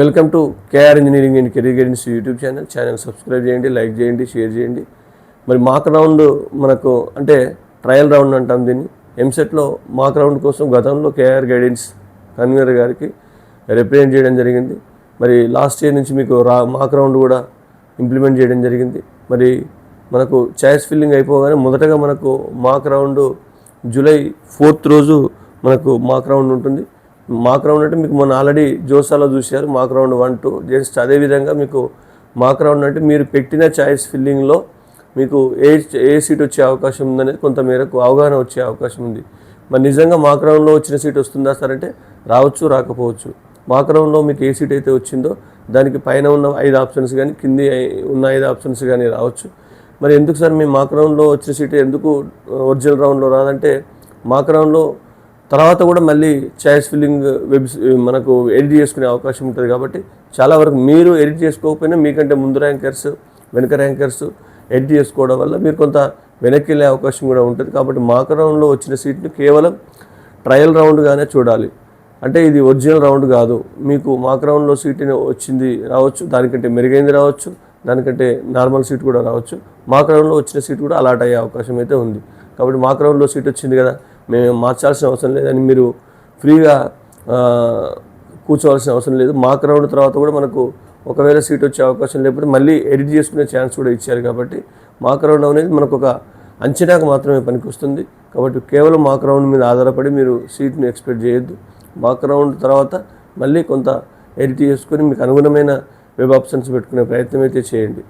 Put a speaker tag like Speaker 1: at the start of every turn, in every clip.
Speaker 1: Welcome to KR engineering and career guidance YouTube channel subscribe చేయండి, like చేయండి, share చేయండి. మరి మాక్ రౌండ్ మనకు అంటే ట్రయల్ రౌండ్ అంటాం దీన్ని. ఎంసెట్లో మాక్ రౌండ్ కోసం గతంలో కేఆర్ గైడెన్స్ కన్వీనర్ గారికి రిప్రజెంట్ చేయడం జరిగింది. మరి లాస్ట్ ఇయర్ నుంచి మీకు మాక్ రౌండ్ కూడా ఇంప్లిమెంట్ చేయడం జరిగింది. మరి మనకు చాయిస్ ఫిల్లింగ్ అయిపోగానే మొదటగా మనకు మాక్ రౌండ్ జూలై 4th రోజు మనకు మాక్ రౌండ్ ఉంటుంది. మాక్ రౌండ్ అంటే మీకు మొన్న ఆల్రెడీ జోసాలో చూశారు మాక్ రౌండ్ 1, 2. జస్ట్ అదేవిధంగా మీకు మాక్ రౌండ్ అంటే మీరు పెట్టిన చాయిస్ ఫిల్లింగ్లో మీకు ఏ సీట్ వచ్చే అవకాశం ఉందనేది కొంతమేరకు అవగాహన వచ్చే అవకాశం ఉంది. మరి నిజంగా మాక్ రౌండ్లో వచ్చిన సీట్ వస్తుందా సార్ అంటే రావచ్చు, రాకపోవచ్చు. మాక్ రౌండ్లో మీకు ఏ సీట్ అయితే వచ్చిందో దానికి పైన ఉన్న 5 ఆప్షన్స్ కానీ కింది ఉన్న 5 ఆప్షన్స్ కానీ రావచ్చు. మరి ఎందుకు సార్ మేము మాక్ రౌండ్లో వచ్చిన సీట్ ఎందుకు ఒరిజినల్ రౌండ్లో రాదంటే మాక్ రౌండ్లో తర్వాత కూడా మళ్ళీ చాయిస్ ఫిల్లింగ్ మనకు ఎడిట్ చేసుకునే అవకాశం ఉంటుంది. కాబట్టి చాలా వరకు మీరు ఎడిట్ చేసుకోకపోయినా మీకంటే ముందు ర్యాంకర్స్, వెనక ర్యాంకర్స్ ఎడిట్ చేసుకోవడం వల్ల మీరు కొంత వెనక్కి వెళ్ళే అవకాశం కూడా ఉంటుంది. కాబట్టి మాక్ రౌండ్లో వచ్చిన సీట్ని కేవలం ట్రయల్ రౌండ్గానే చూడాలి. అంటే ఇది ఒరిజినల్ రౌండ్ కాదు. మీకు మాక్ రౌండ్లో సీట్ వచ్చింది రావచ్చు, దానికంటే మెరుగైంది రావచ్చు, దానికంటే నార్మల్ సీట్ కూడా రావచ్చు. మాక్ రౌండ్లో వచ్చిన సీట్ కూడా అలాట్ అయ్యే అవకాశం అయితే ఉంది. కాబట్టి మాక్ రౌండ్లో సీట్ వచ్చింది కదా, మేము మార్చాల్సిన అవసరం లేదని మీరు ఫ్రీగా కూర్చోవాల్సిన అవసరం లేదు. మాక్ రౌండ్ తర్వాత కూడా మనకు ఒకవేళ సీట్ వచ్చే అవకాశం లేకపోతే మళ్ళీ ఎడిట్ చేసుకునే ఛాన్స్ కూడా ఇచ్చారు. కాబట్టి మాక్ రౌండ్ అనేది మనకు ఒక అంచనాకు మాత్రమే పనికి వస్తుంది. కాబట్టి కేవలం మాక్ రౌండ్ మీద ఆధారపడి మీరు సీట్ని ఎక్స్పెక్ట్ చేయొద్దు. మాక్ రౌండ్ తర్వాత మళ్ళీ కొంత ఎడిట్ చేసుకొని మీకు అనుగుణమైన వెబ్ ఆప్షన్స్ పెట్టుకునే ప్రయత్నం అయితే చేయండి.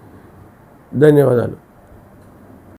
Speaker 1: ధన్యవాదాలు.